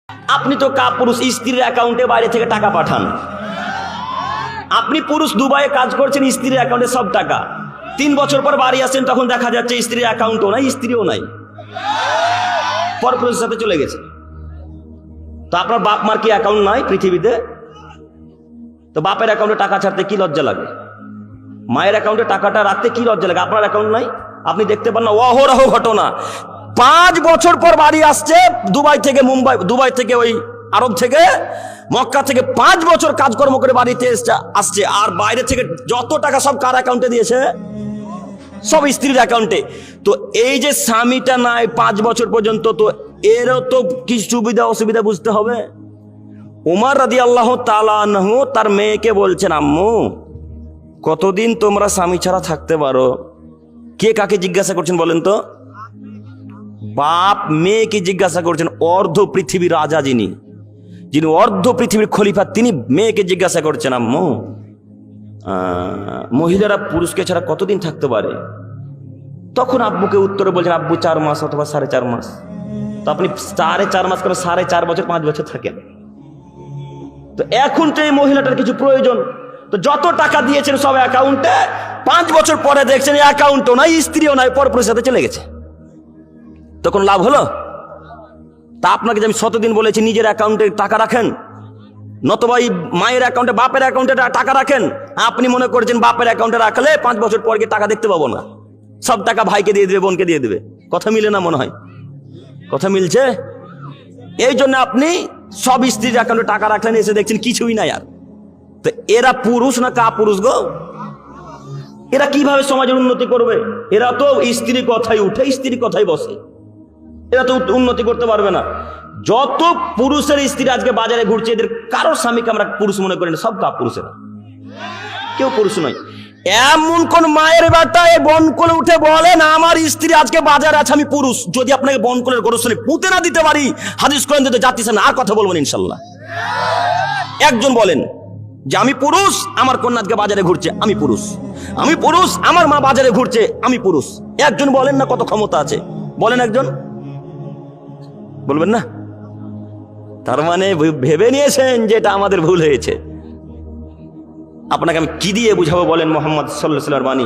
আপনি তো পুরুষ, স্ত্রীর অ্যাকাউন্টে বাইরে থেকে টাকা পাঠান। আপনি পুরুষ দুবাইয়ে কাজ করছেন, স্ত্রীর অ্যাকাউন্টে সব টাকা। 3 বছর পর বাড়ি আসেন, তখন দেখা যাচ্ছে স্ত্রীর অ্যাকাউন্টও নাই, স্ত্রীও নাই, পরপুরুষের সাথে চলে গেছে। তো আপনার বাপ মার কি অ্যাকাউন্ট নাই পৃথিবীতে? তো বাপের অ্যাকাউন্টে টাকা ছাড়তে কি লজ্জা লাগে? মায়ের অ্যাকাউন্টে টাকাটা রাখতে কি লজ্জা লাগে? আপনার অ্যাকাউন্ট নাই, আপনি দেখতে পান না? অহরহ ঘটনা। 5 বছর পর বাড়ি আসছে দুবাই থেকে, মুম্বাই, দুবাই থেকে, ওই আরব থেকে, মক্কা থেকে 5 বছর কাজকর্ম করে বাড়িতে আসছে, আর বাইরে থেকে যত টাকা সব কার অ্যাকাউন্টে দিয়েছে? সব স্ত্রীর অ্যাকাউন্টে। তো এই যে স্বামীটা নাই 5 বছর পর্যন্ত, তো এরও তো কি সুবিধা অসুবিধা বুঝতে হবে। ওমর রাদিয়াল্লাহু তাআলা আনহু তার মেয়েকে বলছেন, আম্মু কতদিন তোমরা স্বামী ছাড়া থাকতে পারো? কে কাকে জিজ্ঞাসা করছেন বলেন তো? বাপ মেয়েকে জিজ্ঞাসা করছেন। অর্ধ পৃথিবীর রাজা যিনি অর্ধ পৃথিবীর খলিফা, তিনি মেয়েকে জিজ্ঞাসা করছেন, আম্মু মহিলারা পুরুষকে ছাড়া কতদিন থাকতে পারে? তখন আব্বুকে উত্তরে বলছেন, আব্বু 4 মাস অথবা 4.5 মাস। তো আপনি 4.5 মাস করে 4.5 বছর 5 বছর থাকেন। তো এখন তো এই মহিলাটার কিছু প্রয়োজন, তো যত টাকা দিয়েছেন সব অ্যাকাউন্টে, 5 বছর পরে দেখছেন অ্যাকাউন্টও নাই, স্ত্রীও নাই, পরপুরুষের সাথে চলে গেছে। তখন লাভ হলো? তা আপনাকে যে আমি শতদিন বলেছি নিজের অ্যাকাউন্টে টাকা রাখেন, নতবা এই মায়ের অ্যাকাউন্টে, বাপের অ্যাকাউন্টে টাকা রাখেন। আপনি মনে করছেন বাপের অ্যাকাউন্টে রাখলে 5 বছর পর গিয়ে টাকা দেখতে পাবো না, সব টাকা ভাইকে দিয়ে দেবে, বোনকে দিয়ে দেবে। কথা মিলে না মনে হয়? কথা মিলছে? এই জন্য আপনি সব স্ত্রীর অ্যাকাউন্টে টাকা রাখলেন, এসে দেখছেন কিছুই নাই আর। তো এরা পুরুষ না কাপুরুষ গো? এরা কিভাবে সমাজের উন্নতি করবে? এরা তো স্ত্রীর কথাই উঠে, স্ত্রীর কথাই বসে, এরা তো উন্নতি করতে পারবে না। যত পুরুষের স্ত্রী আজকে বাজারে ঘুরছে, এদের কারোর স্বামীকে আমরা পুরুষ মনে করি না, সব কাপুরুষেরা, কেউ পুরুষ নয়। এমন কোন মায়ের বেটা এই বনকলে উঠে বলে না আমার স্ত্রী আজকে বাজারে আছে, আমি পুরুষ? যদি আপনাকে বনকলের গোরস্থানে পুঁতে না দিতে পারি, হাদিস কোরআন দিতে যাচ্ছেন, আর কথা বলবেন ইনশাল্লাহ। একজন বলেন যে আমি পুরুষ, আমার কন্যা আজকে বাজারে ঘুরছে, আমি পুরুষ। আমি পুরুষ, আমার মা বাজারে ঘুরছে, আমি পুরুষ। একজন বলেন না? কত ক্ষমতা আছে বলেন একজন? বলবেন না? তার মানে ভেবে নিয়েছেন যে এটা আমাদের ভুল হয়েছে। আপনাকে আমি কি দিয়ে বুঝাবো বলেন? মুহাম্মদ সাল্লাল্লাহু আলাইহি ওয়াসাল্লামের বাণী।